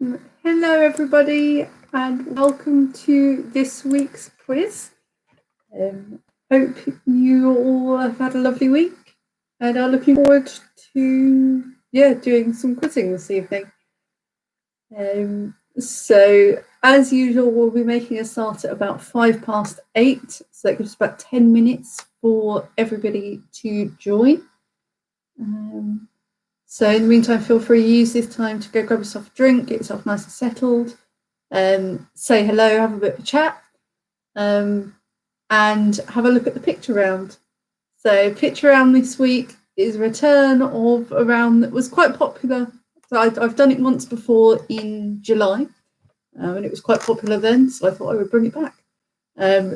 Hello everybody and welcome to this week's quiz. Hope you all have had a lovely week and are looking forward to doing some quizzing this evening. So as usual, we'll be making a start at about 8:05, so that gives us about 10 minutes for everybody to join. So in the meantime, feel free to use this time to go grab yourself a drink, get yourself nice and settled, say hello, have a bit of a chat, and have a look at the picture round. So picture round this week is a return of a round that was quite popular. So I've done it once before in July, and it was quite popular then, so I thought I would bring it back.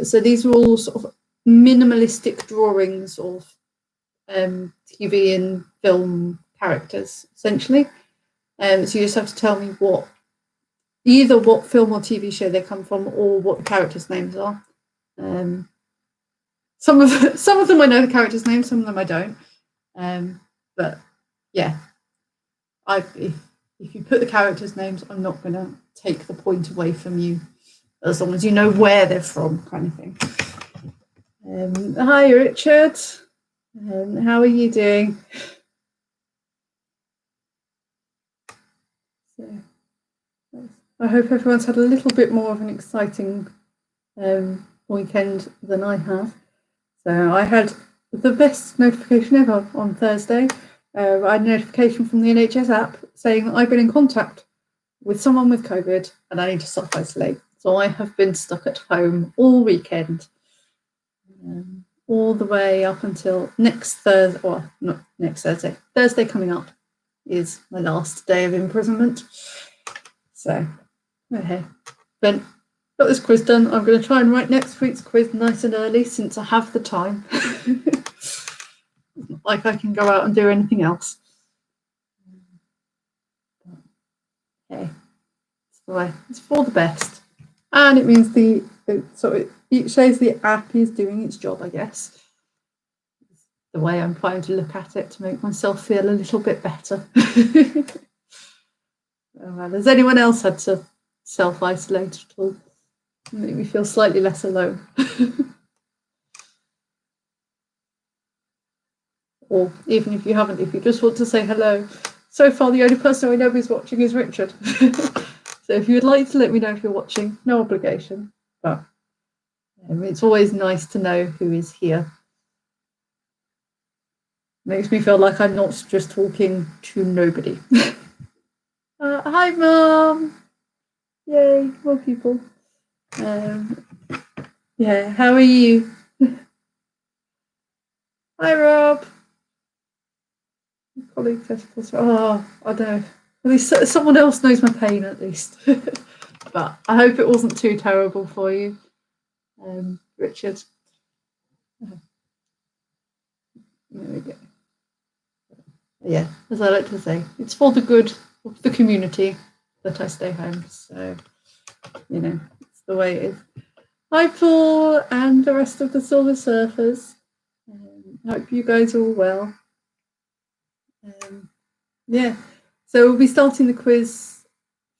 So these are all sort of minimalistic drawings of TV and film characters, essentially. So you just have to tell me either what film or TV show they come from or what the characters' names are. Some of them I know the characters' names, some of them I don't. But yeah, if you put the characters' names, I'm not going to take the point away from you, as long as you know where they're from, kind of thing. Hi, Richard. How are you doing? So, I hope everyone's had a little bit more of an exciting weekend than I have. So I had the best notification ever on Thursday. I had a notification from the NHS app saying that I've been in contact with someone with COVID and I need to self-isolate. So I have been stuck at home all weekend, all the way up until next Thursday, or not next Thursday, Thursday coming up is my last day of imprisonment. So, okay. But got this quiz done. I'm going to try and write next week's quiz nice and early since I have the time. It's not like I can go out and do anything else. Okay, it's for the best, and it means it shows the app is doing its job, I guess. The way I'm trying to look at it to make myself feel a little bit better. Has anyone else had to self-isolate at all? Make me feel slightly less alone. Or even if you haven't, if you just want to say hello. So far, the only person I know who's watching is Richard. So if you would like to let me know if you're watching, no obligation. But it's always nice to know who is here. Makes me feel like I'm not just talking to nobody. Hi, Mum. Yay, more people. Yeah, how are you? Hi, Rob. Colleague testicles. Oh, I don't know. At least someone else knows my pain, at least. But I hope it wasn't too terrible for you, Richard. There we go. Yeah, as I like to say, it's for the good of the community that I stay home. So, it's the way it is. Hi, Paul, and the rest of the Silver Surfers. Hope you guys are all well. Yeah, so we'll be starting the quiz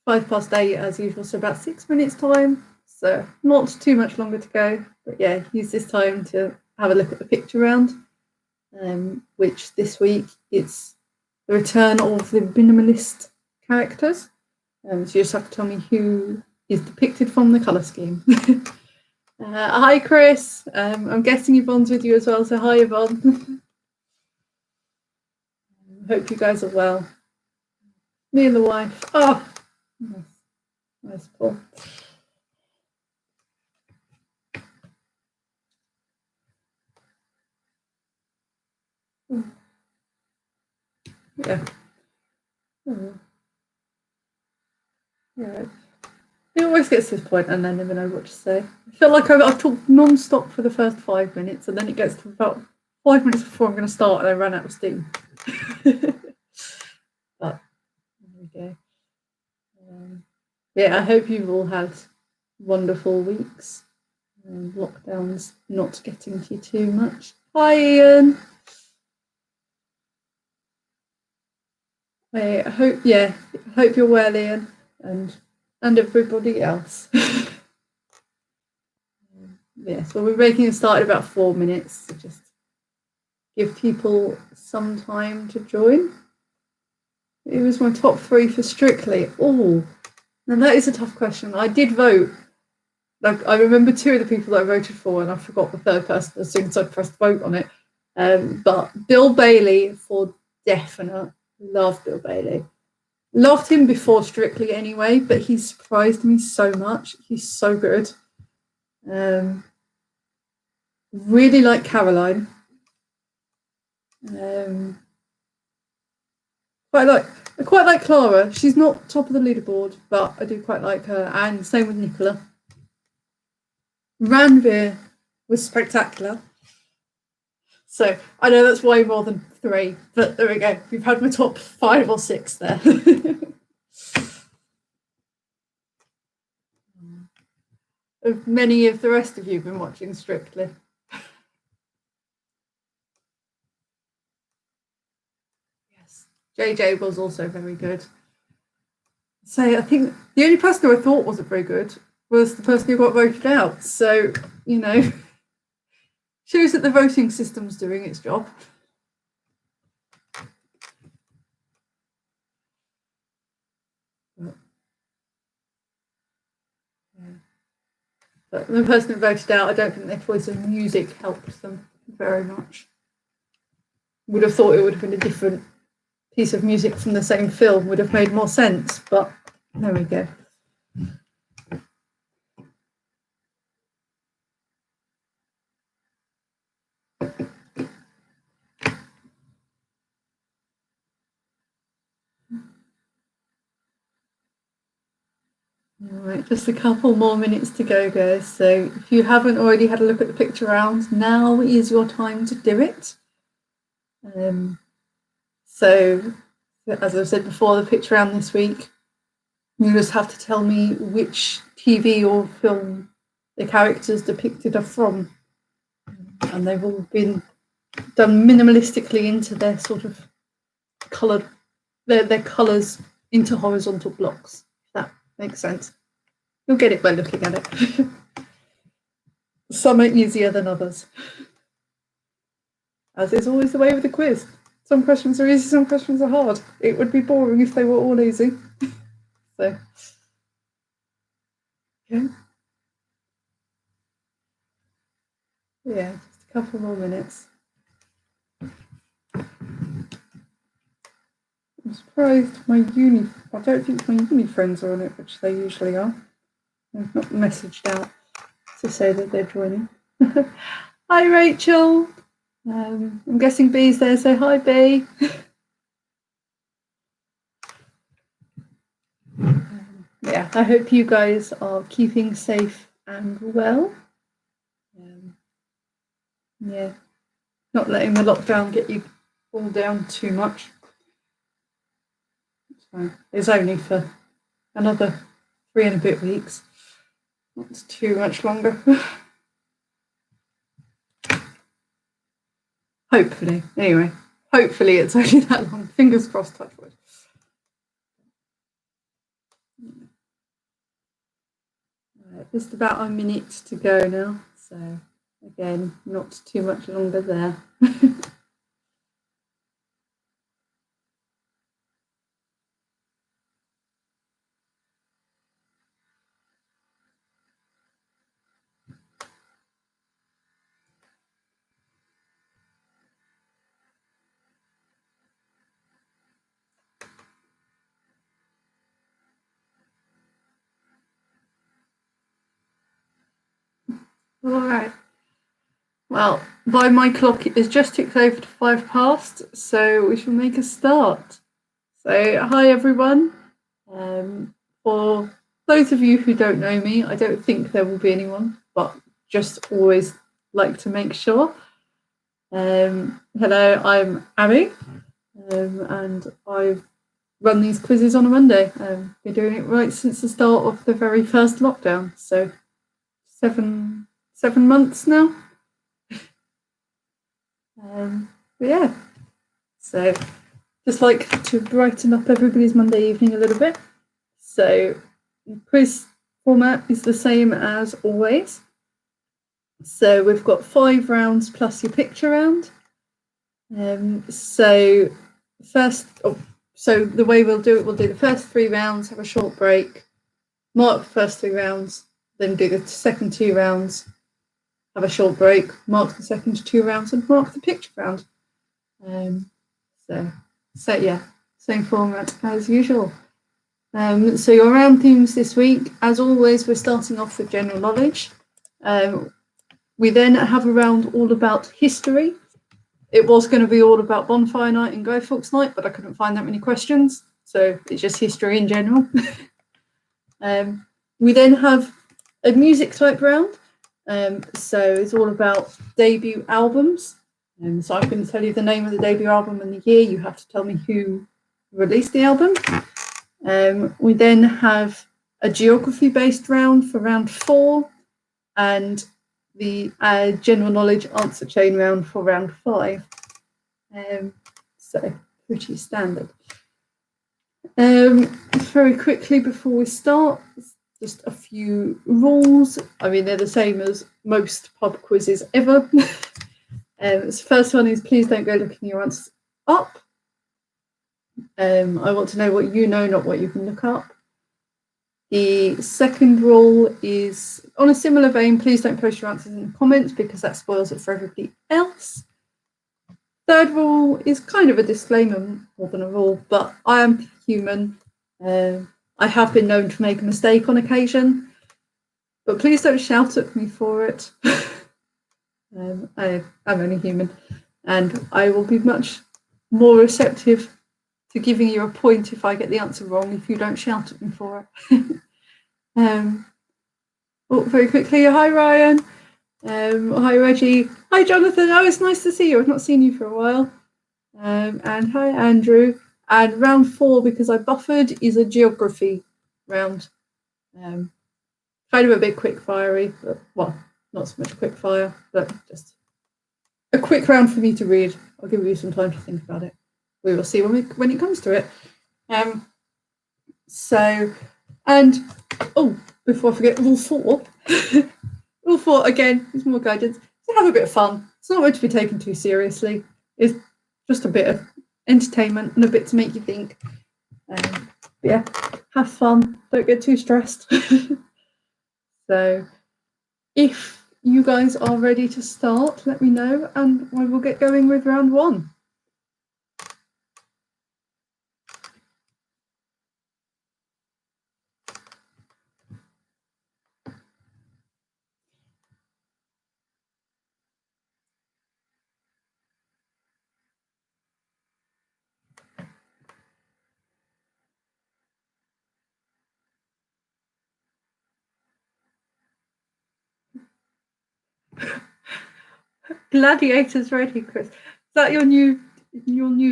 8:05 as usual, so about 6 minutes time. So not too much longer to go, but yeah, use this time to have a look at the picture round, which this week it's the return of the minimalist characters. So you just have to tell me who is depicted from the colour scheme. Hi, Chris. I'm guessing Yvonne's with you as well, so hi, Yvonne. Hope you guys are well. Me and the wife. Oh, nice, Paul. Yeah. Yeah. It always gets to this point and I never know what to say. I feel like I've talked non-stop for the first 5 minutes and then it gets to about 5 minutes before I'm going to start and I run out of steam. But there we go. Yeah, I hope you've all had wonderful weeks. Lockdown's not getting to you too much. Hi, Ian. I hope you're well, Ian. and everybody else. Yes, well, we're making a start in about 4 minutes, so just give people some time to join. It was my top 3 for Strictly. Oh, now that is a tough question. I did vote. Like, I remember 2 of the people that I voted for, and I forgot the third person as soon as I pressed vote on it. But Bill Bailey for definite. Love Bill Bailey. Loved him before Strictly anyway, but he surprised me so much. He's so good. Really like Caroline. I quite like Clara. She's not top of the leaderboard, but I do quite like her. And same with Nicola. Ranveer was spectacular. So I know that's way more than 3, but there we go. We've had my top 5 or 6 there. Have many of the rest of you been watching Strictly? Yes. JJ was also very good. So I think the only person who I thought wasn't very good was the person who got voted out. So, you know, shows that the voting system's doing its job. But the person who voted out, I don't think their choice of music helped them very much. Would have thought it would have been a different piece of music from the same film, would have made more sense, but there we go. All right, just a couple more minutes to go, guys. So if you haven't already had a look at the picture round, now is your time to do it. So, as I've said before, the picture round this week, you just have to tell me which TV or film the characters depicted are from. And they've all been done minimalistically into their sort of coloured, their colours into horizontal blocks, if that makes sense. You'll get it by looking at it. Some are easier than others. As is always the way with the quiz. Some questions are easy, some questions are hard. It would be boring if they were all easy. So, yeah. Yeah, just a couple more minutes. I'm surprised I don't think my uni friends are on it, which they usually are. They've not messaged out to say that they're joining. Hi, Rachel. I'm guessing B's there, so hi, B. Yeah, I hope you guys are keeping safe and well. Yeah, not letting the lockdown get you all down too much. It's only for another 3 and a bit weeks. Not too much longer. Hopefully. Anyway, hopefully it's only that long. Fingers crossed, touch wood. Just about a minute to go now. So, again, not too much longer there. All right. Well, by my clock, it has just ticked over to 5 past, so we shall make a start. So, hi everyone. For those of you who don't know me, I don't think there will be anyone, but just always like to make sure. Hello, I'm Abby, and I've run these quizzes on a Monday. Been doing it right since the start of the very first lockdown, so 7 months now. But yeah, so just like to brighten up everybody's Monday evening a little bit. So quiz format is the same as always. So we've got 5 rounds plus your picture round. So the way we'll do the first 3 rounds, have a short break, mark the first 3 rounds, then do the second 2 rounds, have a short break, mark the second 2 rounds, and mark the picture round. So yeah, same format as usual. So your round themes this week, as always, we're starting off with general knowledge. We then have a round all about history. It was going to be all about bonfire night and Guy Fawkes night, but I couldn't find that many questions, so it's just history in general. We then have a music type round. So it's all about debut albums. So I'm going to tell you the name of the debut album and the year. You have to tell me who released the album. We then have a geography-based round for round 4, and the general knowledge answer chain round for round 5. So pretty standard. Very quickly before we start, just a few rules. I mean, they're the same as most pub quizzes ever. The first one is please don't go looking your answers up. I want to know what you know, not what you can look up. The second rule is on a similar vein, please don't post your answers in the comments because that spoils it for everybody else. Third rule is kind of a disclaimer more than a rule, but I am human. I have been known to make a mistake on occasion, but please don't shout at me for it. I am only human, and I will be much more receptive to giving you a point if I get the answer wrong if you don't shout at me for it. Very quickly, hi Ryan, hi Reggie, hi Jonathan, oh it's nice to see you, I've not seen you for a while, and hi Andrew. And round 4, because I buffered, is a geography round. Kind of a bit quick fiery, but well, not so much quick fire, but just a quick round for me to read. I'll give you some time to think about it. We will see when it comes to it. Before I forget, rule 4. Rule 4 again is more guidance. So have a bit of fun. It's not meant to be taken too seriously. It's just a bit of entertainment and a bit to make you think. Yeah, have fun. Don't get too stressed. So if you guys are ready to start, let me know and we will get going with round 1. Gladiators ready, Chris. Is that your new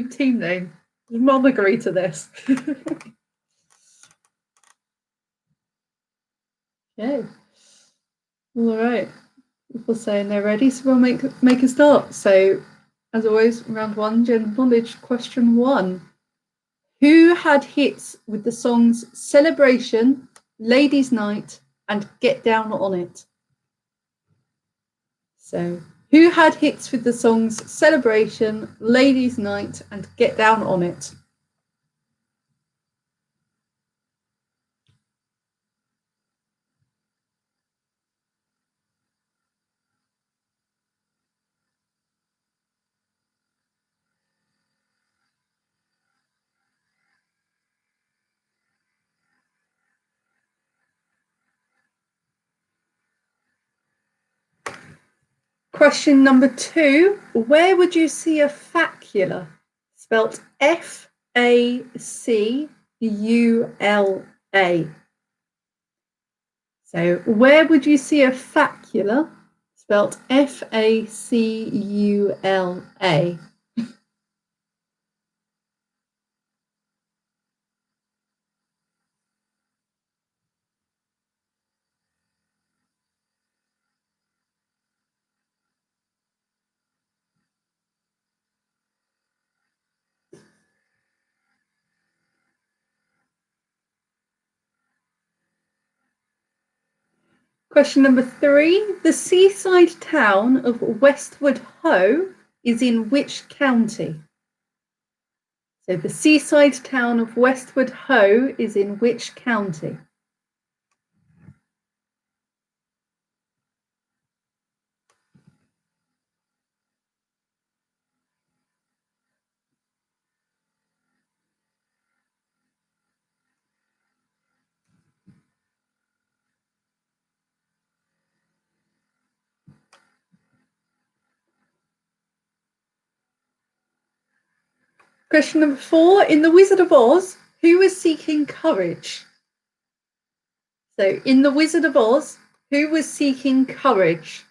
team name? Does Mom agree to this? Okay. All right. People saying they're ready, so we'll make a start. So, as always, round 1, general knowledge. Question 1: who had hits with the songs "Celebration," "Ladies' Night," and "Get Down on It"? So, who had hits with the songs "Celebration," "Ladies' Night," and "Get Down on It"? Question number 2: where would you see a facula? Spelt F-A-C-U-L-A. So where would you see a facula? Spelt F-A-C-U-L-A. Question number 3. The seaside town of Westward Ho is in which county? So the seaside town of Westward Ho is in which county? Question number 4. In The Wizard of Oz, who was seeking courage? So in The Wizard of Oz, who was seeking courage?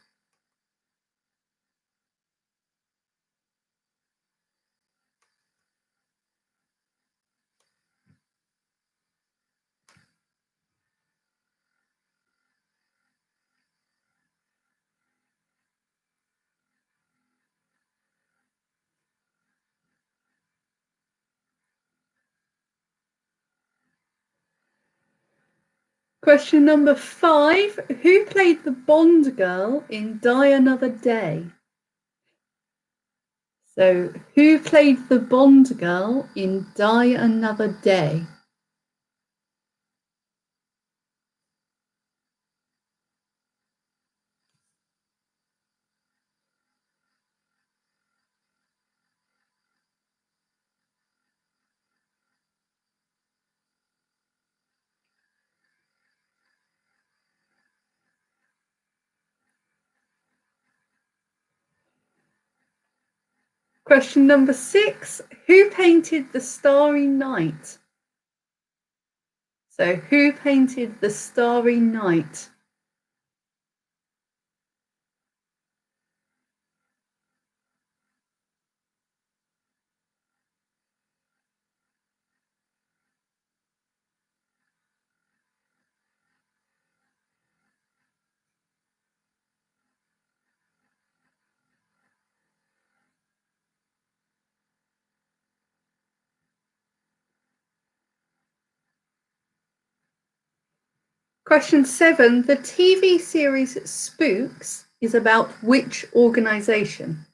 Question number 5. Who played the Bond girl in Die Another Day? So who played the Bond girl in Die Another Day? Question number 6. Who painted The Starry Night? So who painted The Starry Night? Question 7. The TV series Spooks is about which organisation?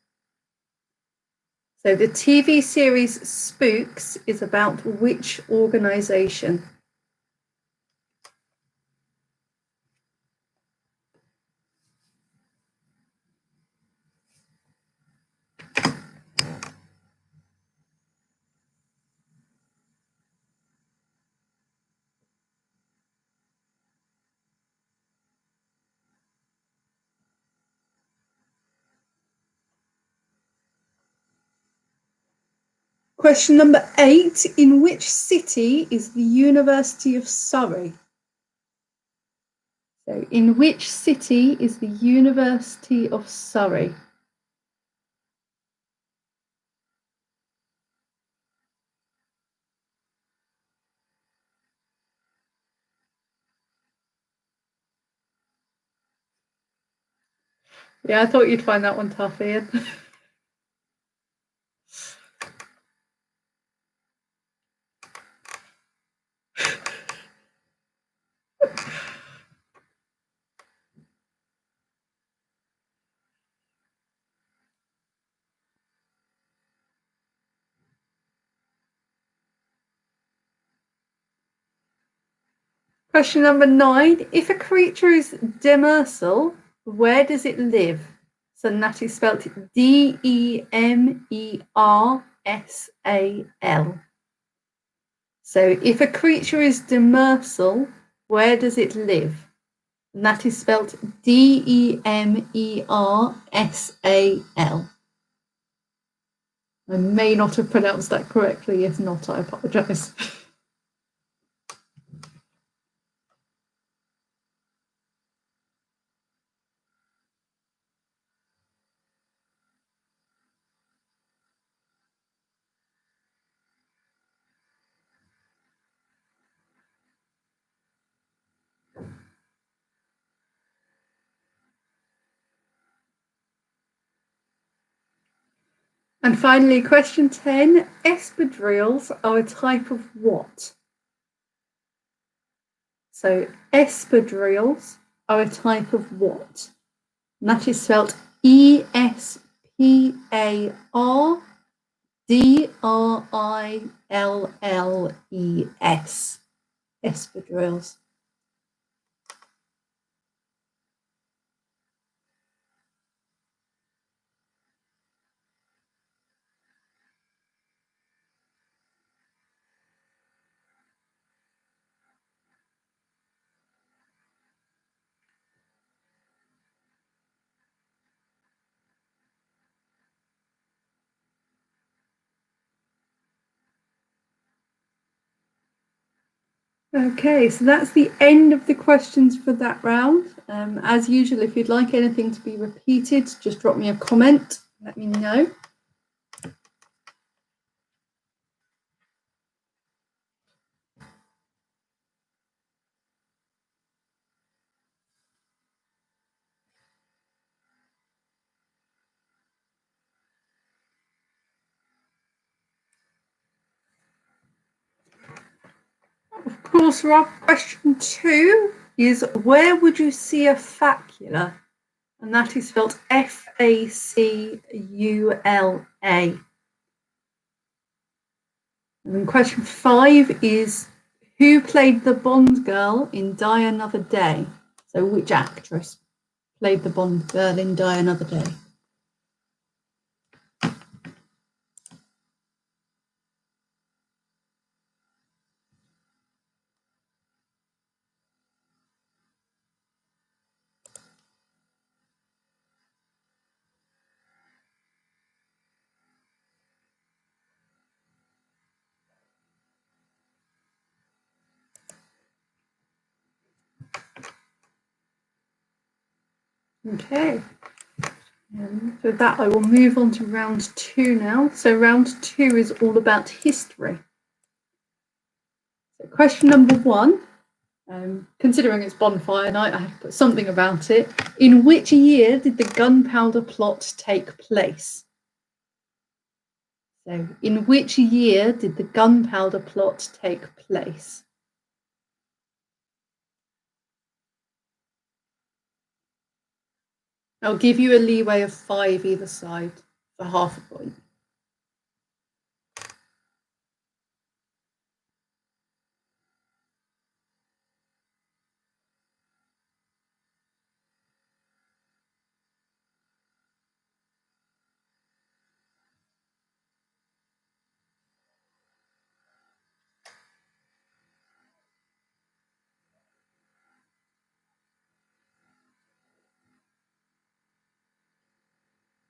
So the TV series Spooks is about which organisation? Question number 8. In which city is the University of Surrey? So in which city is the University of Surrey? Yeah, I thought you'd find that one tough, Ian. Question number 9. If a creature is demersal, where does it live? So that is spelt Demersal. So if a creature is demersal, where does it live? And that is spelt Demersal. I may not have pronounced that correctly. If not, I apologise. And finally, question 10. Espadrilles are a type of what? So espadrilles are a type of what? And that is spelt Espardrilles. Espadrilles. Okay, so that's the end of the questions for that round. As usual, if you'd like anything to be repeated, just drop me a comment, let me know. Of course, Rob, question 2 is where would you see a facula? And that is spelled Facula. And then question 5 is who played the Bond girl in Die Another Day? So which actress played the Bond girl in Die Another Day? Okay. So that I will move on to round 2 now. So round 2 is all about history. So question number 1, considering it's bonfire night, I have to put something about it. In which year did the gunpowder plot take place? So in which year did the gunpowder plot take place? I'll give you a leeway of 5 either side for half a point.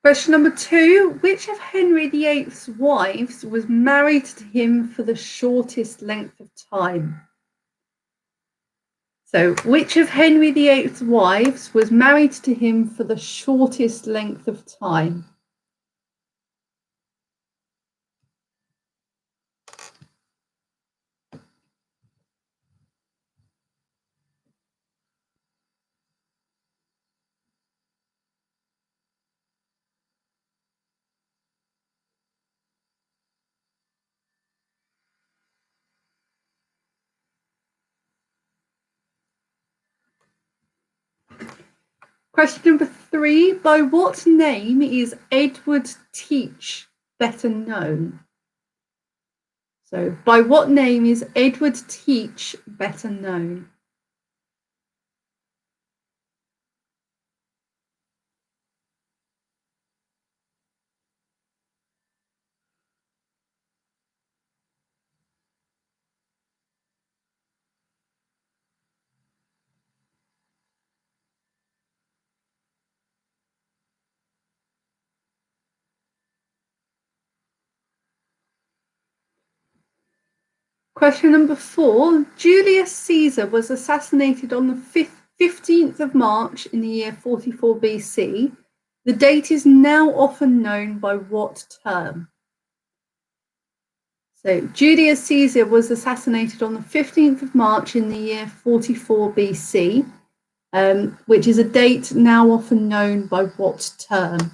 Question number 2, which of Henry VIII's wives was married to him for the shortest length of time? So, which of Henry VIII's wives was married to him for the shortest length of time? Question number 3, by what name is Edward Teach better known? So, by what name is Edward Teach better known? Question number 4, Julius Caesar was assassinated on the 15th of March in the year 44 BC. The date is now often known by what term? So, Julius Caesar was assassinated on the 15th of March in the year 44 BC, which is a date now often known by what term?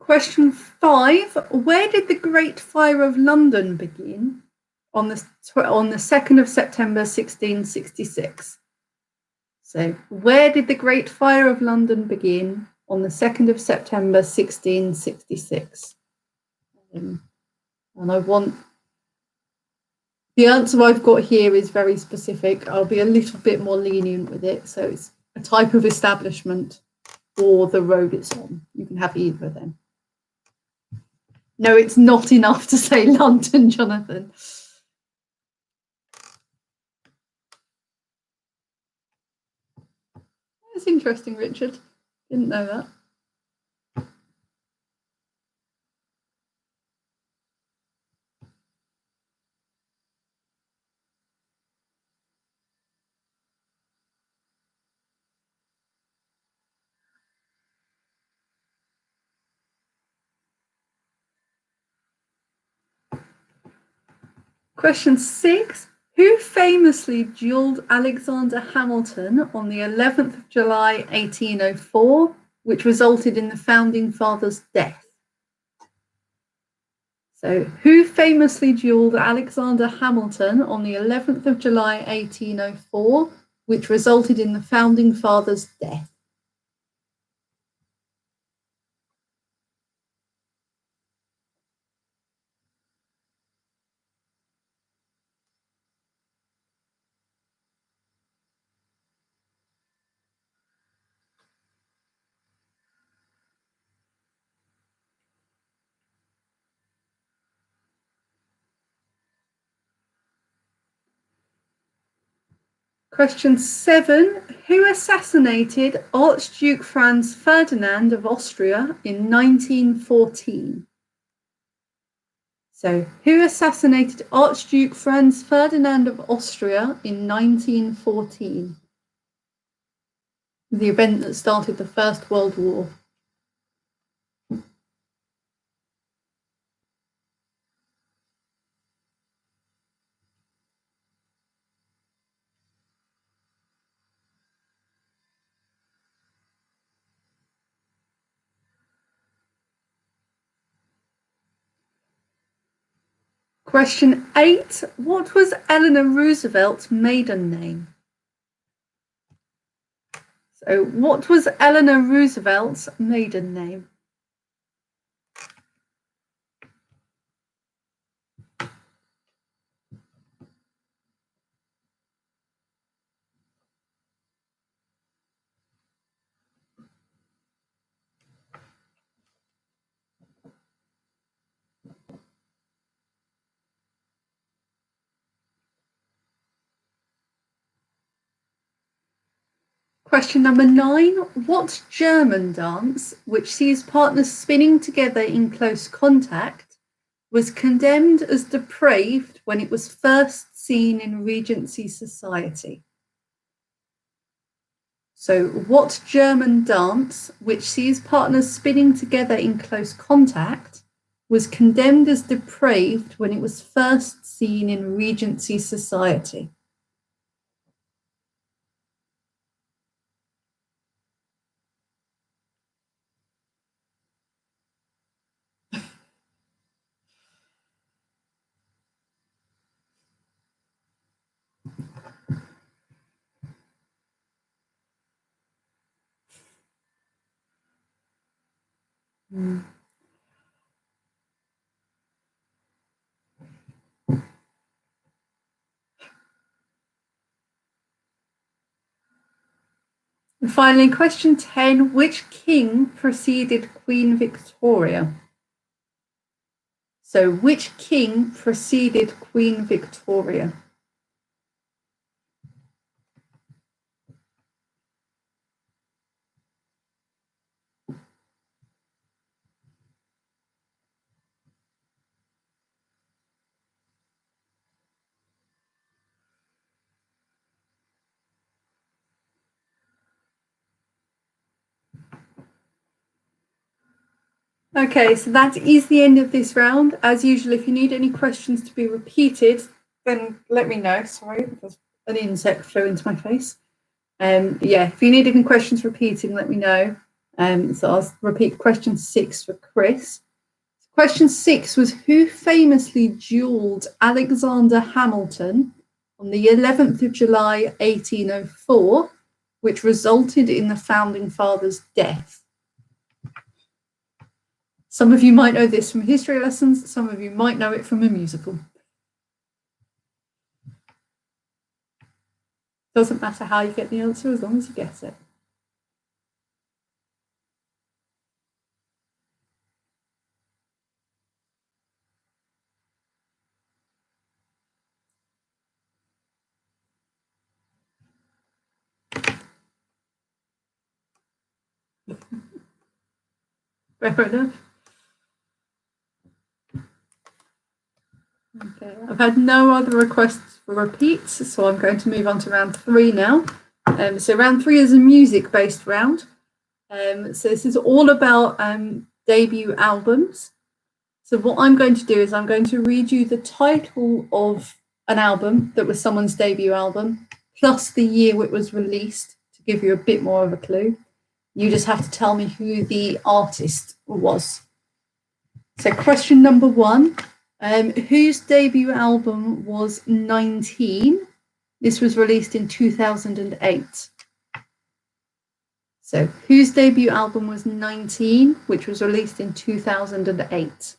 Question 5. Where did the Great Fire of London begin on the 2nd of September 1666? So, where did the Great Fire of London begin on the 2nd of September 1666? And I want the answer I've got here is very specific. I'll be a little bit more lenient with it. So it's a type of establishment or the road it's on. You can have either of them. No, it's not enough to say London, Jonathan. That's interesting, Richard. Didn't know that. Question 6. Who famously duelled Alexander Hamilton on the 11th of July 1804, which resulted in the Founding Fathers' death? So, who famously duelled Alexander Hamilton on the 11th of July 1804, which resulted in the Founding Fathers' death? Question 7. Who assassinated Archduke Franz Ferdinand of Austria in 1914? So, who assassinated Archduke Franz Ferdinand of Austria in 1914? The event that started the First World War. Question 8. What was Eleanor Roosevelt's maiden name? So, what was Eleanor Roosevelt's maiden name? Question number 9. What German dance, which sees partners spinning together in close contact, was condemned as depraved when it was first seen in Regency society? So, what German dance, which sees partners spinning together in close contact, was condemned as depraved when it was first seen in Regency society? And finally, question 10. Which king preceded Queen Victoria? So, which king preceded Queen Victoria? Okay, so that is the end of this round. As usual, if you need any questions to be repeated, then let me know. Sorry, because an insect flew into my face. Yeah, if you need any questions repeating, let me know. So I'll repeat question 6 for Chris. Question 6 was, who famously duelled Alexander Hamilton on the 11th of July 1804, which resulted in the Founding Fathers' death? Some of you might know this from history lessons, some of you might know it from a musical. Doesn't matter how you get the answer as long as you get it. Fair enough. Okay, I've had no other requests for repeats, so I'm going to move on to round 3 now. So round 3 is a music-based round. So this is all about debut albums. So what I'm going to do is I'm going to read you the title of an album that was someone's debut album, plus the year it was released, to give you a bit more of a clue. You just have to tell me who the artist was. So question number 1, whose debut album was 19? This was released in 2008. So whose debut album was 19, which was released in 2008?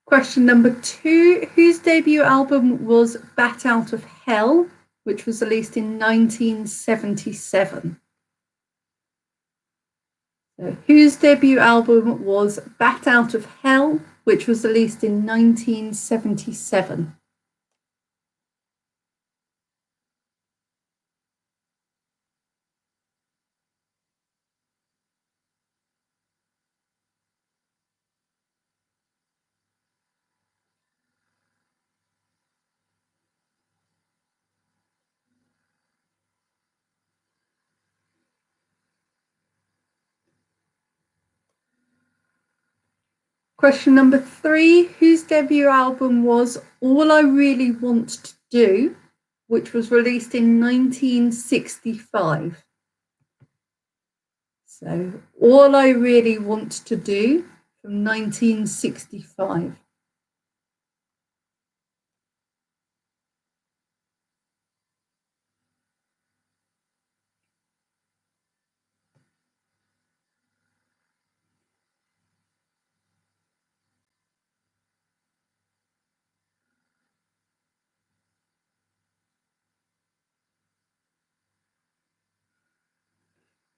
Question number 2, whose debut album was Bat Out of Hell, which was released in 1977? So whose debut album was Bat Out of Hell, which was released in 1977? Question number 3, whose debut album was All I Really Want to Do, which was released in 1965? So All I Really Want to Do from 1965.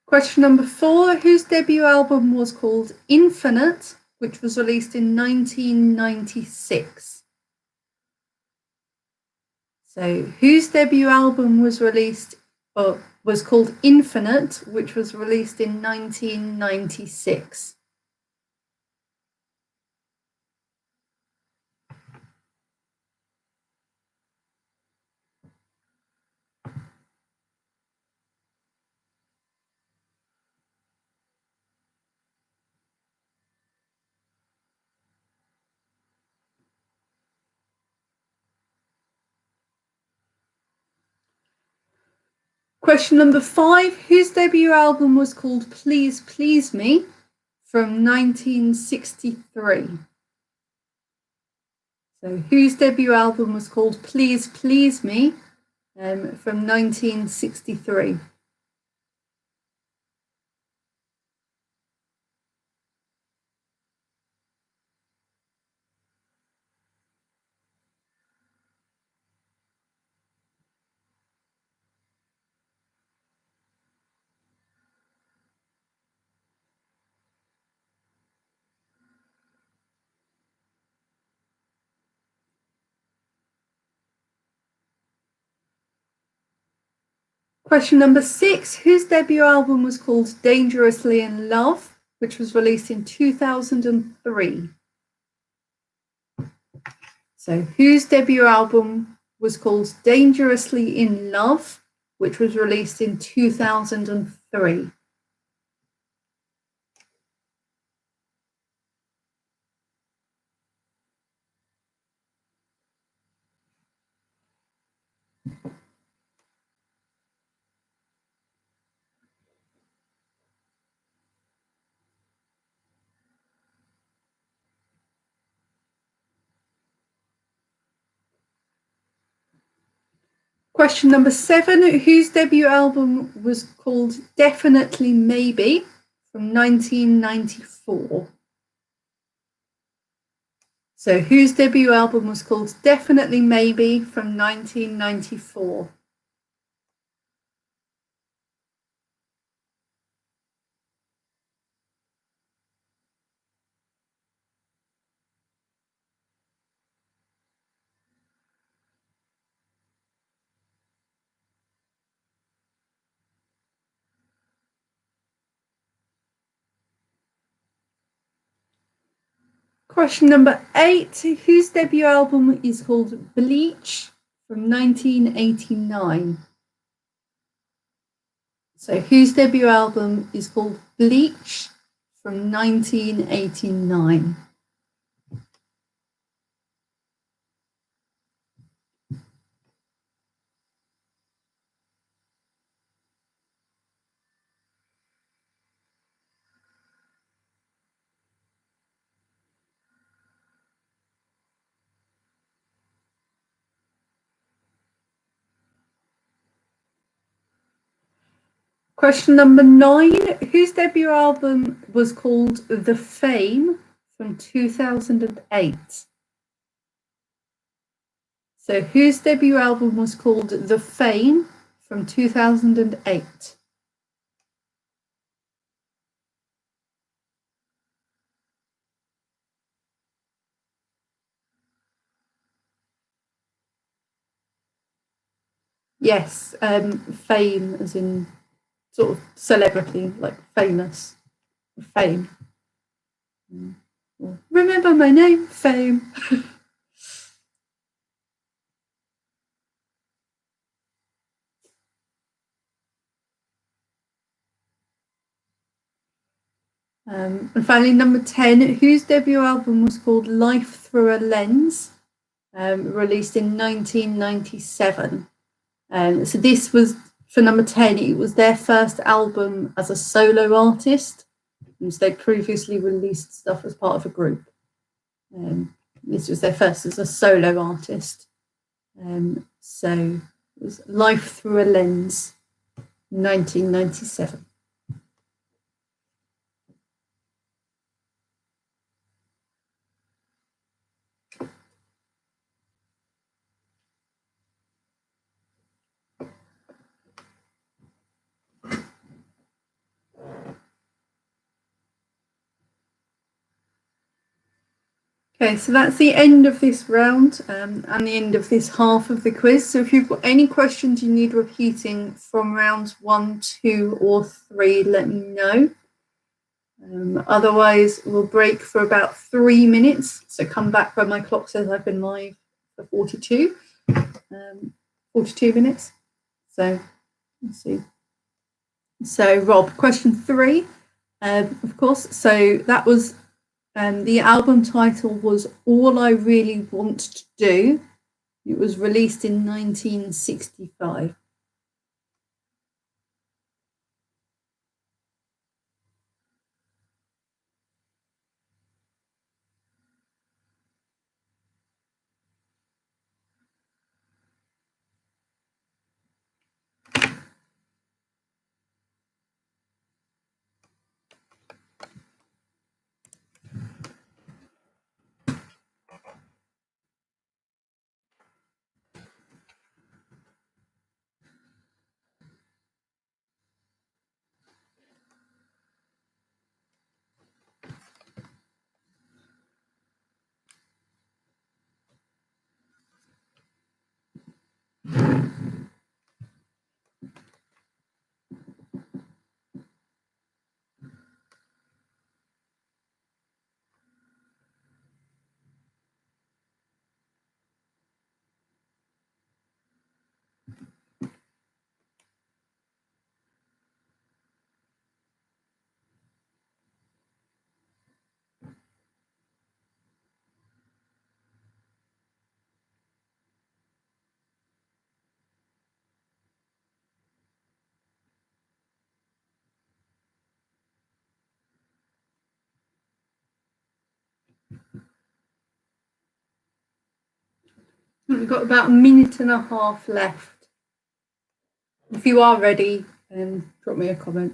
Question number 4, whose debut album was called Infinite, which was released in 1996? So whose debut album was called Infinite, which was released in 1996? Question number 5, whose debut album was called Please Please Me from 1963? So whose debut album was called Please Please Me from 1963? Question number 6, whose debut album was called Dangerously in Love, which was released in 2003? So whose debut album was called Dangerously in Love, which was released in 2003? Question number 7, whose debut album was called Definitely Maybe from 1994? So whose debut album was called Definitely Maybe from 1994? Question number 8, whose debut album is called Bleach from 1989? So whose debut album is called Bleach from 1989? Question number 9, whose debut album was called The Fame from 2008? So whose debut album was called The Fame from 2008? Yes, fame as in sort of celebrity, like famous, fame. Remember my name, Fame. And finally, number 10, whose debut album was called Life Through a Lens, released in 1997. So this was, for number 10, it was their first album as a solo artist. They previously released stuff as part of a group. This was their first as a solo artist. So it was Life Through a Lens, 1997. Okay, so that's the end of this round and the end of this half of the quiz. So if you've got any questions you need repeating from rounds 1, 2, or 3, let me know. Otherwise, we'll break for about 3 minutes. So come back when my clock says I've been live for 42 minutes. So let's see. So Rob, question 3, of course. So that was the album title was All I Really Want to Do. It was released in 1965. We've got about a minute and a half left. If you are ready, drop me a comment.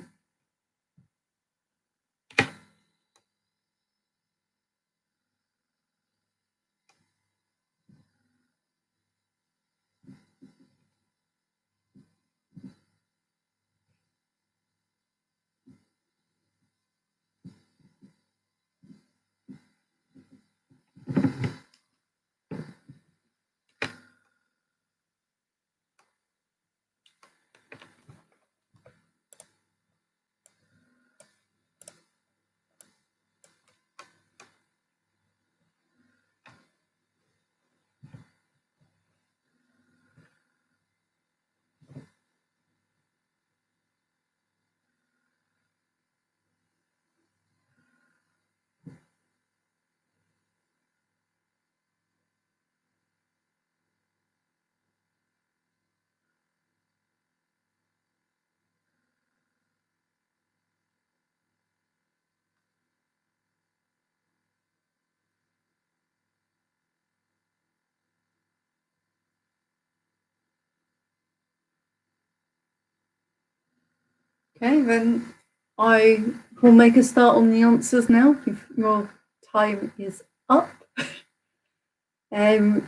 Okay, then I will make a start on the answers now. If your time is up.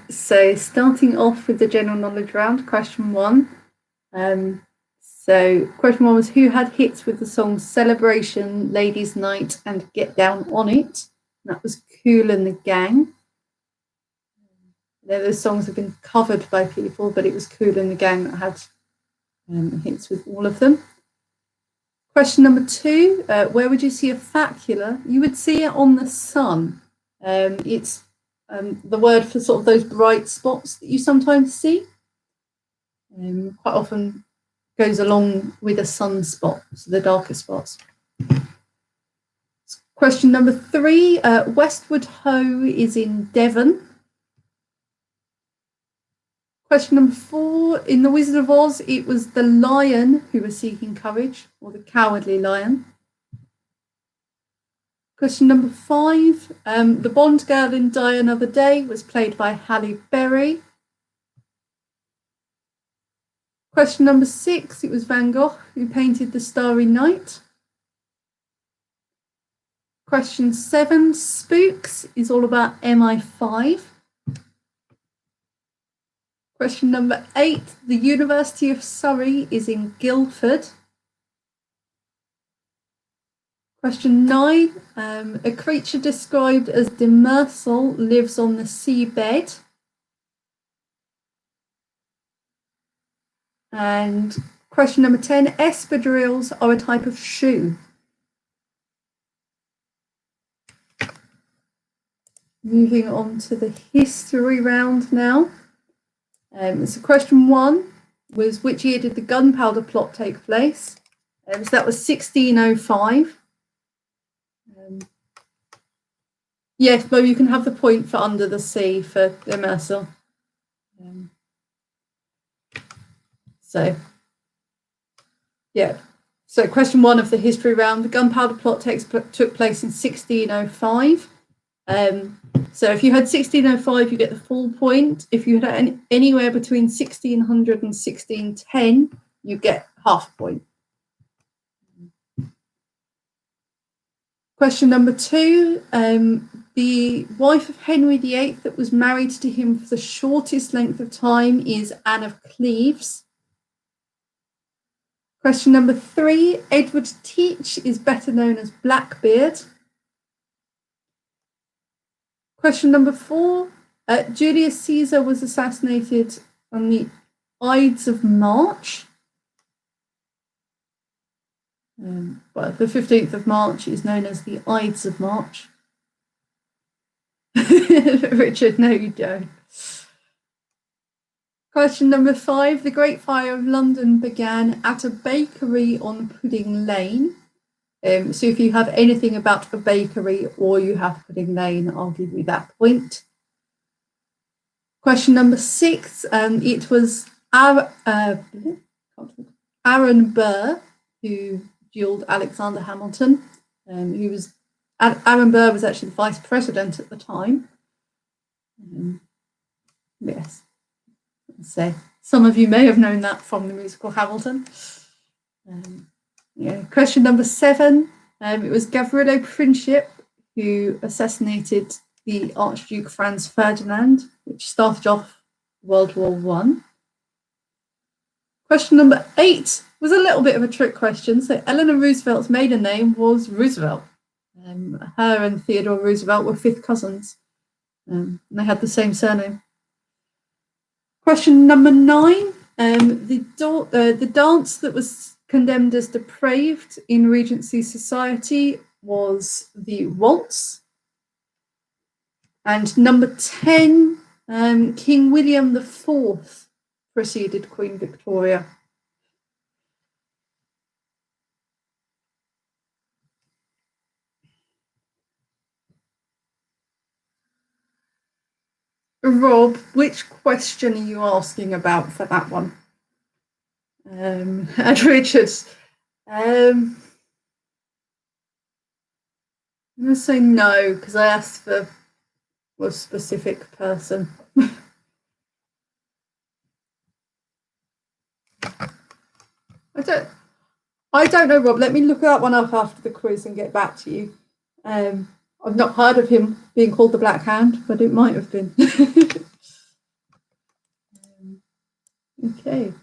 So starting off with the general knowledge round, question 1. So question 1 was, who had hits with the songs Celebration, Ladies' Night and Get Down On It? And that was Kool and the Gang. Those songs have been covered by people, but it was Kool and the Gang that had hits with all of them. Question number 2, where would you see a facula? You would see it on the sun. It's the word for sort of those bright spots that you sometimes see. Quite often goes along with a sunspot, so the darker spots. Question number 3, Westward Ho is in Devon. Question number 4, in The Wizard of Oz, it was the lion who was seeking courage, or the cowardly lion. Question number 5, the Bond girl in Die Another Day was played by Halle Berry. Question number 6, it was Van Gogh who painted The Starry Night. Question 7, Spooks is all about MI5. Question number 8, the University of Surrey is in Guildford. Question 9, a creature described as demersal lives on the seabed. And question number 10, espadrilles are a type of shoe. Moving on to the history round now. So question 1 was, which year did the gunpowder plot take place? So that was 1605. Yes, but you can have the point for Under the Sea for demersal. So, yeah. So question 1 of the history round, the gunpowder plot took place in 1605. So if you had 1605, you get the full point. If you had anywhere between 1600 and 1610, you get half a point. Question number 2, the wife of Henry VIII that was married to him for the shortest length of time is Anne of Cleves. Question number 3, Edward Teach is better known as Blackbeard. Question number 4, Julius Caesar was assassinated on the Ides of March. Well, the 15th of March is known as the Ides of March. Richard, no, you don't. Question number 5, the Great Fire of London began at a bakery on Pudding Lane. So if you have anything about a bakery or you have Pudding Lane, I'll give you that point. Question number 6, it was Aaron Burr who duelled Alexander Hamilton. Aaron Burr was actually the vice president at the time. Yes. So some of you may have known that from the musical Hamilton. Question number 7. It was Gavrilo Princip who assassinated the Archduke Franz Ferdinand, which started off World War I. Question number 8 was a little bit of a trick question. So Eleanor Roosevelt's maiden name was Roosevelt. Her and Theodore Roosevelt were fifth cousins. They had the same surname. Question number 9. The dance that was condemned as depraved in Regency society was the waltz. And number 10, King William IV preceded Queen Victoria. Rob, which question are you asking about for that one? And Richard, I'm going to say no, because I asked for a specific person. I don't know, Rob. Let me look that one up after the quiz and get back to you. I've not heard of him being called the Black Hand, but it might have been. Okay.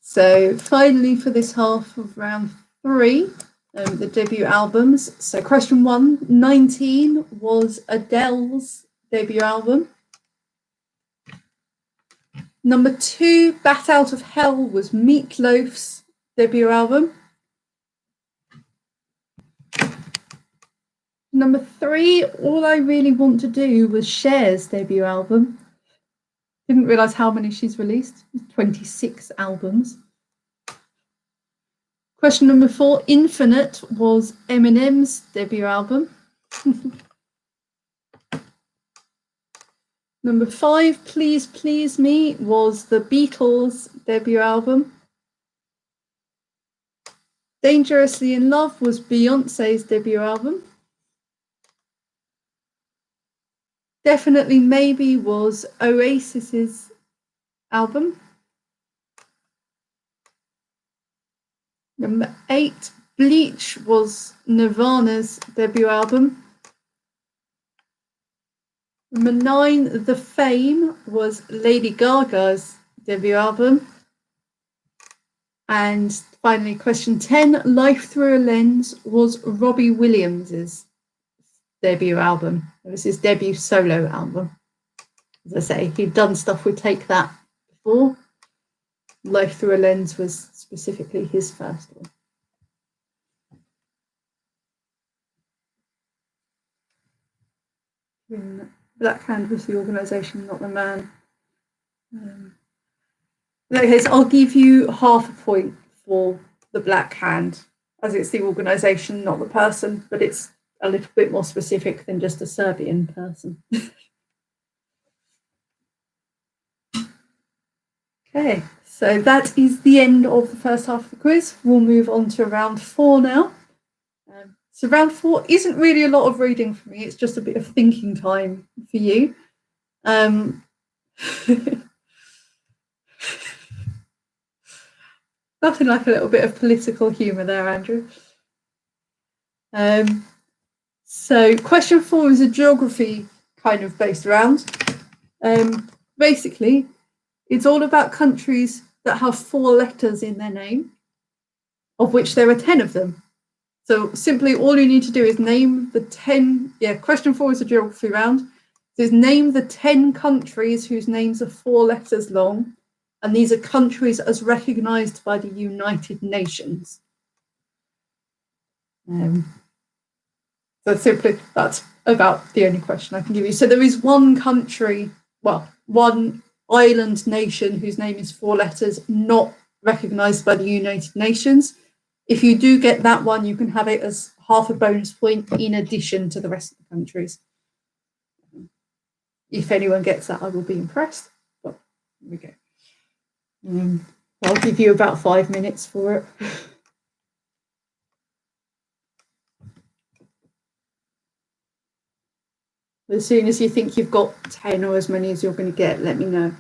So finally for this half of round 3, the debut albums. So question 1, 19 was Adele's debut album. Number 2, Bat Out of Hell was Meat Loaf's debut album. Number 3, All I Really Want to Do was Cher's debut album. Didn't realise how many she's released, 26 albums. Question number 4, Infinite was Eminem's debut album. Number 5, Please Please Me was the Beatles' debut album. Dangerously in Love was Beyonce's debut album. Definitely Maybe was Oasis's album. Number 8, Bleach was Nirvana's debut album. Number 9, The Fame was Lady Gaga's debut album. And finally, question 10, Life Through a Lens was Robbie Williams's debut album. It was his debut solo album. As I say, he'd done stuff with Take That before. Life Through a Lens was specifically his first one. Black Hand was the organisation, not the man. Okay, so I'll give you half a point for the Black Hand, as it's the organisation, not the person, but it's a little bit more specific than just a Serbian person. Okay, so that is the end of the first half of the quiz. We'll move on to round 4 now. So round 4 isn't really a lot of reading for me, it's just a bit of thinking time for you. Nothing like a little bit of political humour there, Andrew. So question 4 is a geography kind of based round. Basically, it's all about countries that have 4 letters in their name, of which there are 10 of them. So simply all you need to do is name the 10, question 4 is a geography round. So is name the 10 countries whose names are 4 letters long, and these are countries as recognised by the United Nations. So simply, that's about the only question I can give you. So there is one country, well, one island nation whose name is 4 letters, not recognised by the United Nations. If you do get that one, you can have it as half a bonus point in addition to the rest of the countries. If anyone gets that, I will be impressed. But here we go. I'll give you about 5 minutes for it. As soon as you think you've got 10 or as many as you're going to get, let me know.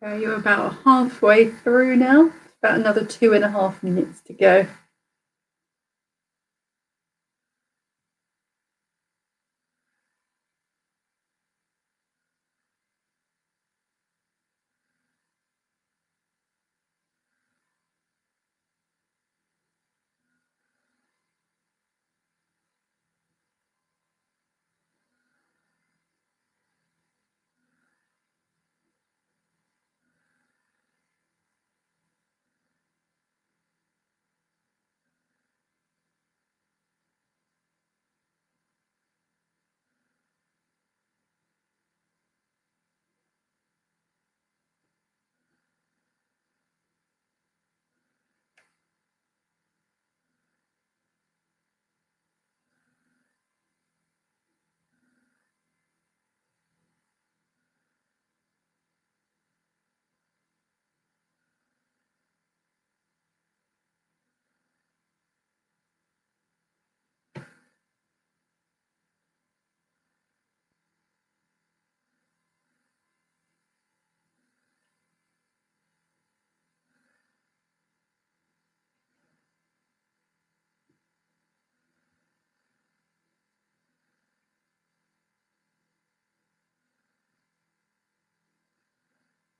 Okay, you're about halfway through now. About another 2.5 minutes to go.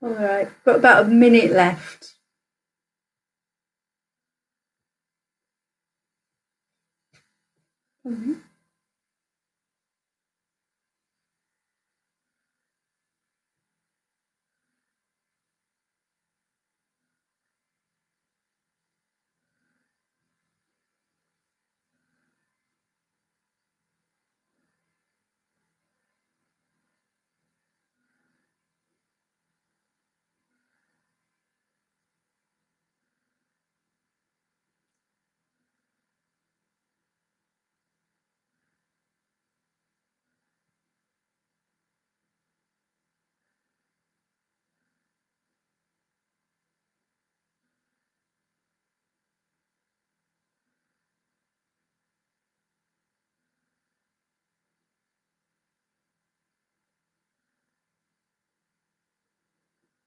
All right, got about a minute left. Mm-hmm.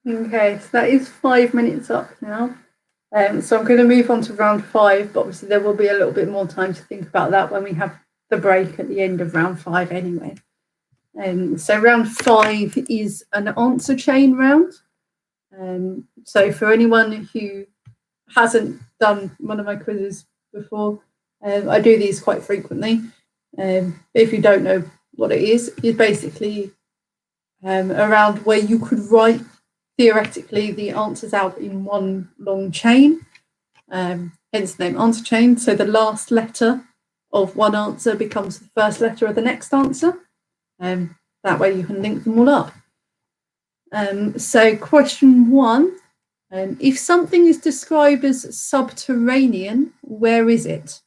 Okay, so that is 5 minutes up now. So I'm going to move on to round 5, but obviously there will be a little bit more time to think about that when we have the break at the end of round 5 anyway. So round 5 is an answer chain round. So for anyone who hasn't done one of my quizzes before, I do these quite frequently. If you don't know what it is, it's basically around where you could write theoretically the answers out in one long chain, hence the name answer chain. So the last letter of one answer becomes the first letter of the next answer. That way you can link them all up. So question 1, if something is described as subterranean, where is it?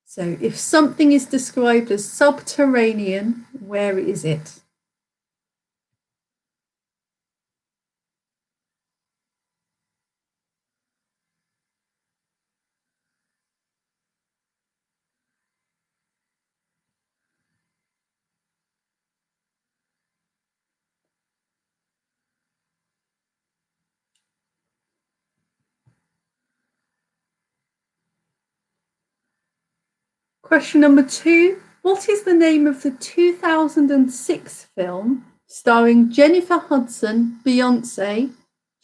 So if something is described as subterranean, where is it? Question number 2. What is the name of the 2006 film starring Jennifer Hudson, Beyonce,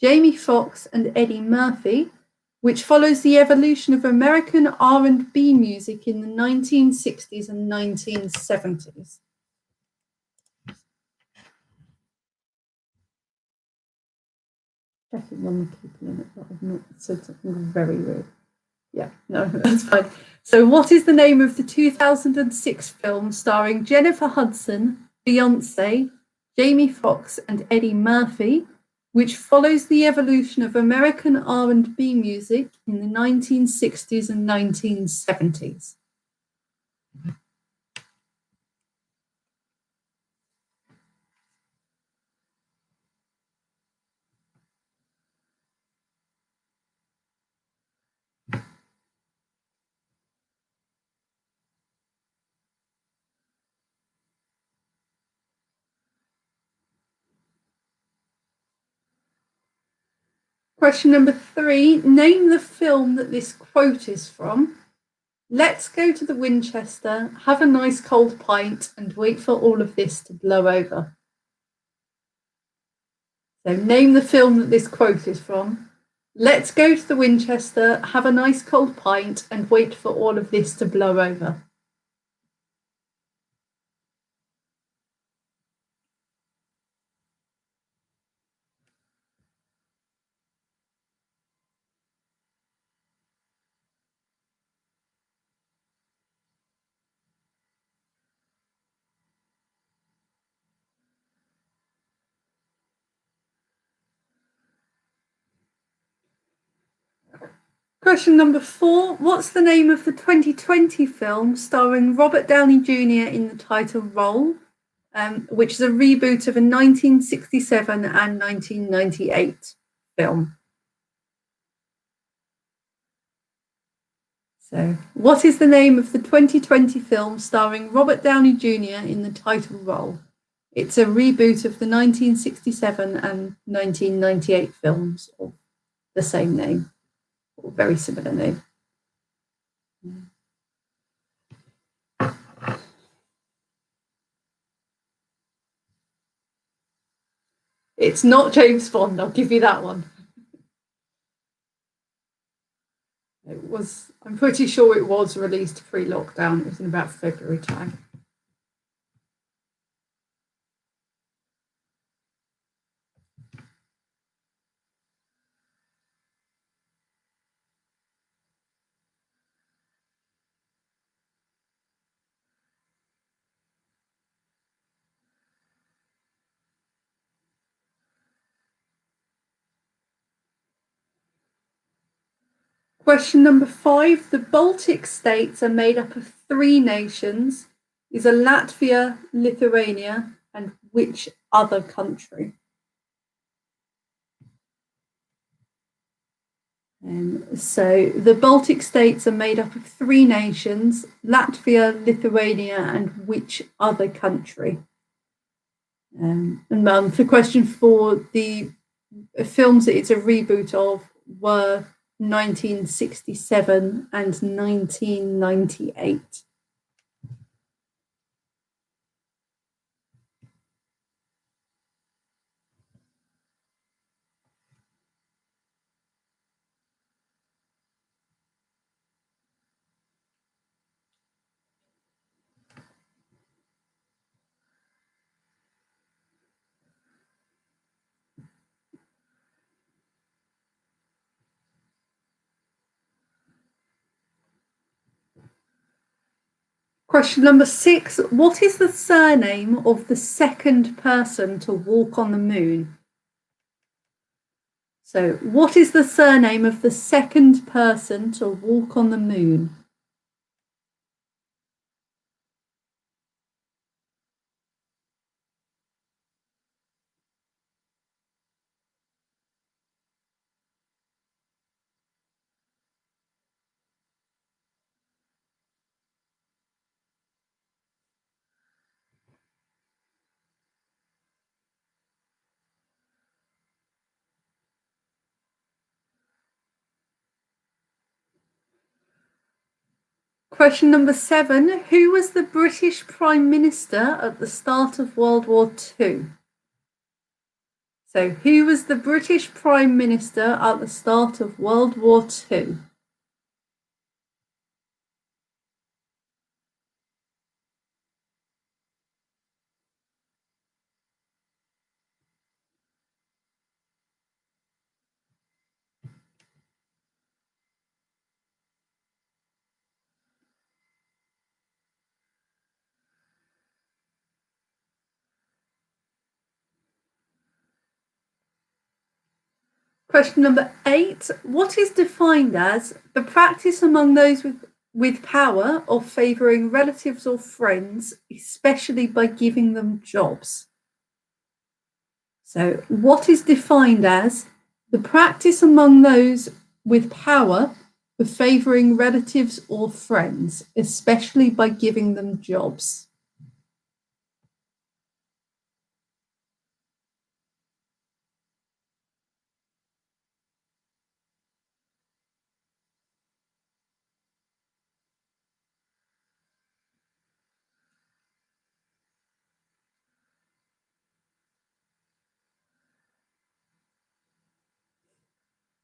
Jamie Foxx, and Eddie Murphy, which follows the evolution of American R&B music in the 1960s and 1970s? Checking on the people in it, but I've not said something very rude. Yeah, no, that's fine. So, what is the name of the 2006 film starring Jennifer Hudson, Beyonce, Jamie Foxx, and Eddie Murphy, which follows the evolution of American R&B music in the 1960s and 1970s? Question number 3. Name the film that this quote is from. Let's go to the Winchester, have a nice cold pint, and wait for all of this to blow over. So name the film that this quote is from. Let's go to the Winchester, have a nice cold pint, and wait for all of this to blow over. Question number 4. What's the name of the 2020 film starring Robert Downey Jr. in the title role, which is a reboot of a 1967 and 1998 film? So, what is the name of the 2020 film starring Robert Downey Jr. in the title role? It's a reboot of the 1967 and 1998 films of the same name, or very similar name. It's not James Bond, I'll give you that one. It was, I'm pretty sure it was released pre-lockdown. It was in about February time. Question number 5. The Baltic states are made up of 3 nations. Is a Latvia, Lithuania, and which other country? So the Baltic states are made up of 3 nations: Latvia, Lithuania, and which other country? And the question for the films that it's a reboot of were 1967 and 1998. Question number 6. What is the surname of the second person to walk on the moon? So, what is the surname of the second person to walk on the moon? Question number 7. Who was the British Prime Minister at the start of World War II? So, who was the British Prime Minister at the start of World War II? Question number 8. What is defined as the practice among those with power of favouring relatives or friends, especially by giving them jobs? So, what is defined as the practice among those with power of favouring relatives or friends, especially by giving them jobs?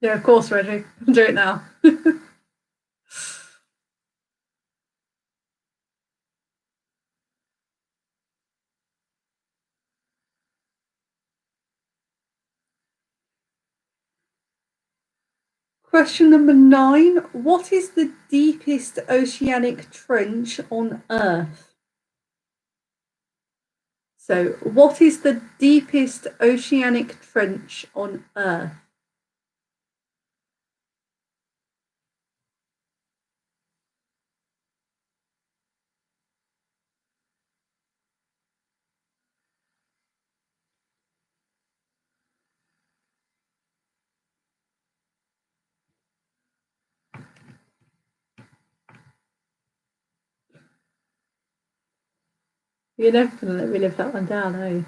Yeah, of course, Reggie. I'll do it now. Question number 9. What is the deepest oceanic trench on Earth? So, what is the deepest oceanic trench on Earth? You're never going to let me live that one down, are you?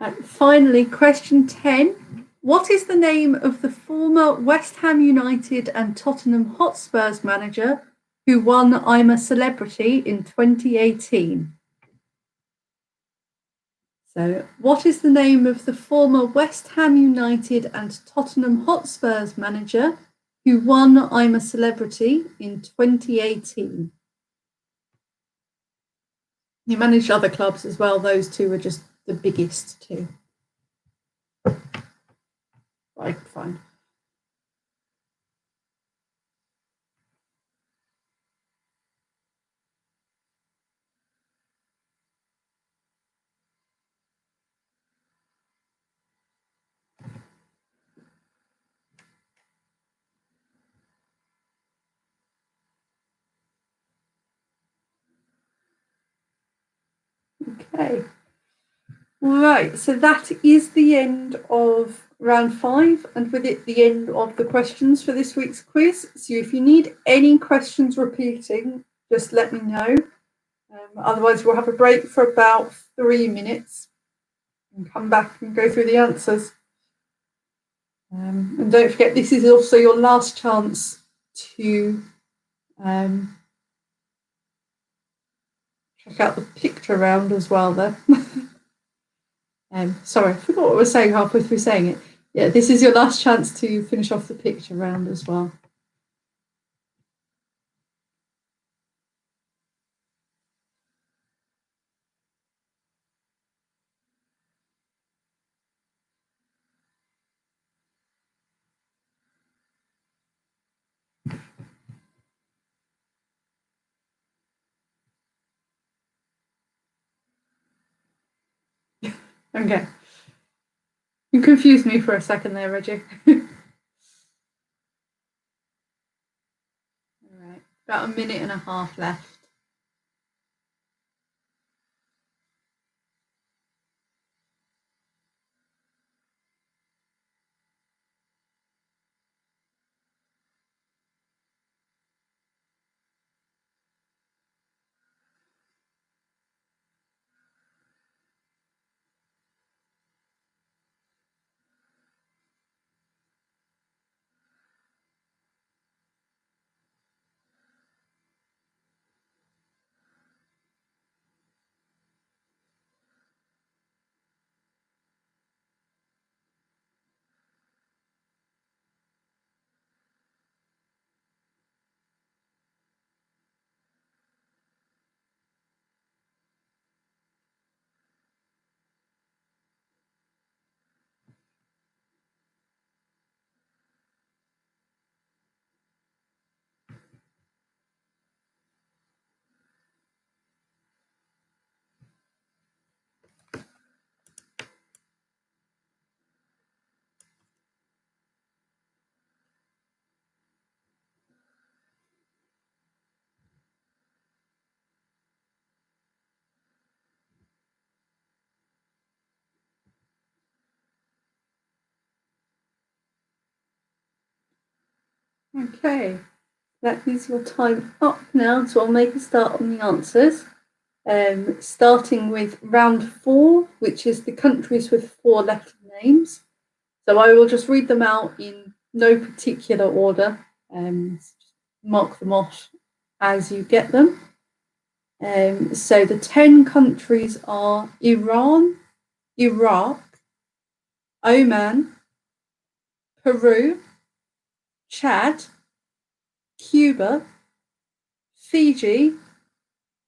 And finally, question 10. What is the name of the former West Ham United and Tottenham Hotspurs manager who won I'm a Celebrity in 2018? So, what is the name of the former West Ham United and Tottenham Hotspurs manager who won I'm a Celebrity in 2018? He managed other clubs as well. Those two are just the biggest two. Right, fine. Okay. Right, so that is the end of round 5, and with it the end of the questions for this week's quiz. So if you need any questions repeating, just let me know. Otherwise, we'll have a break for about 3 minutes and come back and go through the answers. And don't forget, this is also your last chance to check out the picture round as well there. Sorry, I forgot what I was saying halfway through saying it. Yeah, this is your last chance to finish off the picture round as well. Okay. You confused me for a second there, Reggie. All right, about a minute and a half left. Okay, that is your time up now, so I'll make a start on the answers. Starting with round 4, which is the countries with 4-letter names. So I will just read them out in no particular order, mark them off as you get them. So the 10 countries are Iran, Iraq, Oman, Peru, Chad, Cuba, Fiji,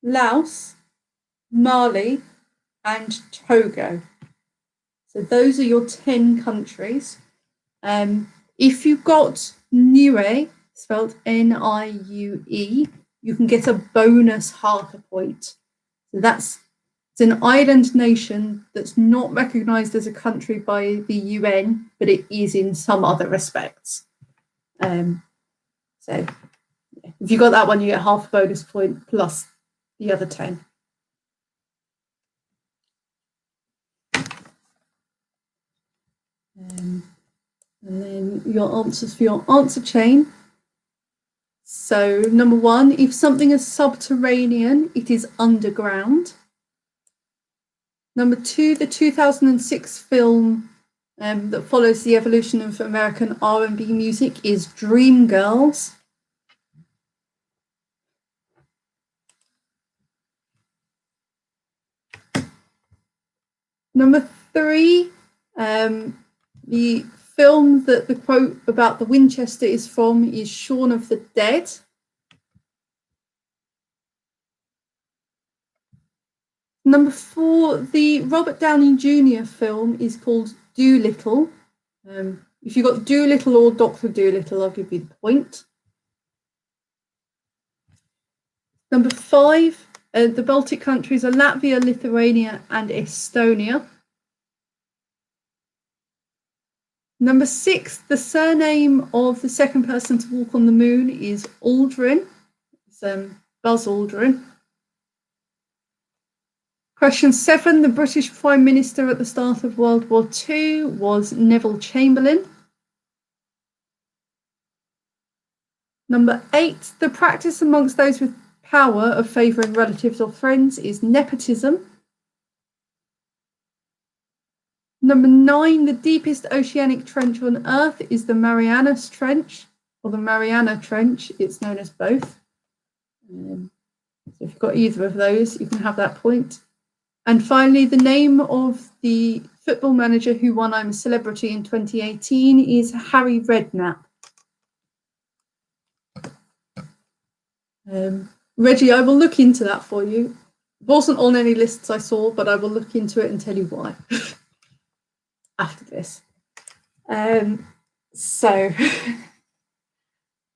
Laos, Mali, and Togo. So those are your 10 countries. If you got Niue, spelled Niue, you can get a bonus half a point. So it's an island nation that's not recognised as a country by the UN, but it is in some other respects. So if you got that one, you get half a bonus point plus the other 10. And then your answers for your answer chain. So number 1, if something is subterranean, it is underground. Number 2, the 2006 film that follows the evolution of American R&B music is Dreamgirls. Number 3, the film that the quote about the Winchester is from is Shaun of the Dead. Number 4, the Robert Downey Jr. film is called Dolittle. If you got Dolittle or Dr. Dolittle, I'll give you the point. Number 5, the Baltic countries are Latvia, Lithuania, and Estonia. Number 6, the surname of the second person to walk on the moon is Aldrin. It's Buzz Aldrin. Question 7, the British Prime Minister at the start of World War II was Neville Chamberlain. Number 8, the practice amongst those with power of favouring relatives or friends is nepotism. Number 9, the deepest oceanic trench on Earth is the Marianas Trench, or the Mariana Trench. It's known as both. So if you've got either of those, you can have that point. And finally, the name of the football manager who won I'm a Celebrity in 2018 is Harry Redknapp. Reggie, I will look into that for you. It wasn't on any lists I saw, but I will look into it and tell you why after this. So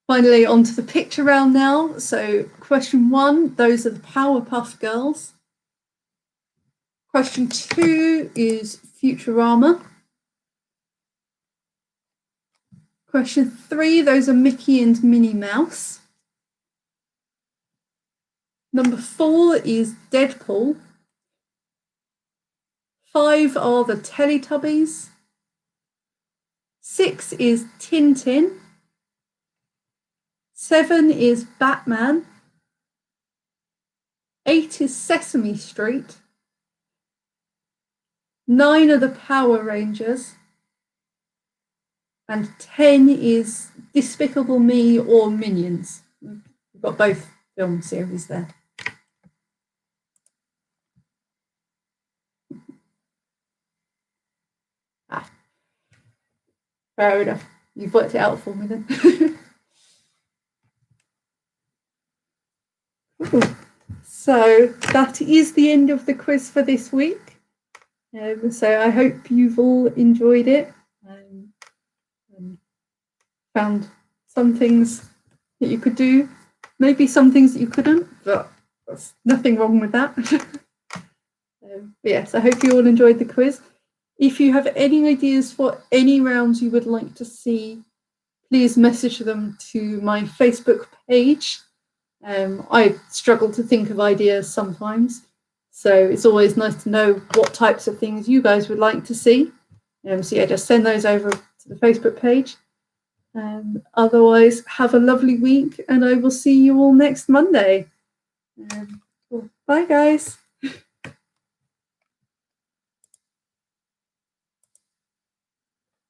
finally, on to the picture round now. So question 1, those are the Powerpuff Girls. Question 2 is Futurama. Question 3, those are Mickey and Minnie Mouse. Number 4 is Deadpool. 5 are the Teletubbies. 6 is Tintin. 7 is Batman. 8 is Sesame Street. 9 are the Power Rangers. And 10 is Despicable Me or Minions. We've got both film series there. Fair enough. You've worked it out for me then. So that is the end of the quiz for this week. So I hope you've all enjoyed it. Found some things that you could do, maybe some things that you couldn't, but there's nothing wrong with that. But yes, I hope you all enjoyed the quiz. If you have any ideas for any rounds you would like to see, please message them to my Facebook page. I struggle to think of ideas sometimes, so it's always nice to know what types of things you guys would like to see. So yeah, just send those over to the Facebook page. Otherwise, have a lovely week, and I will see you all next Monday. Bye, guys.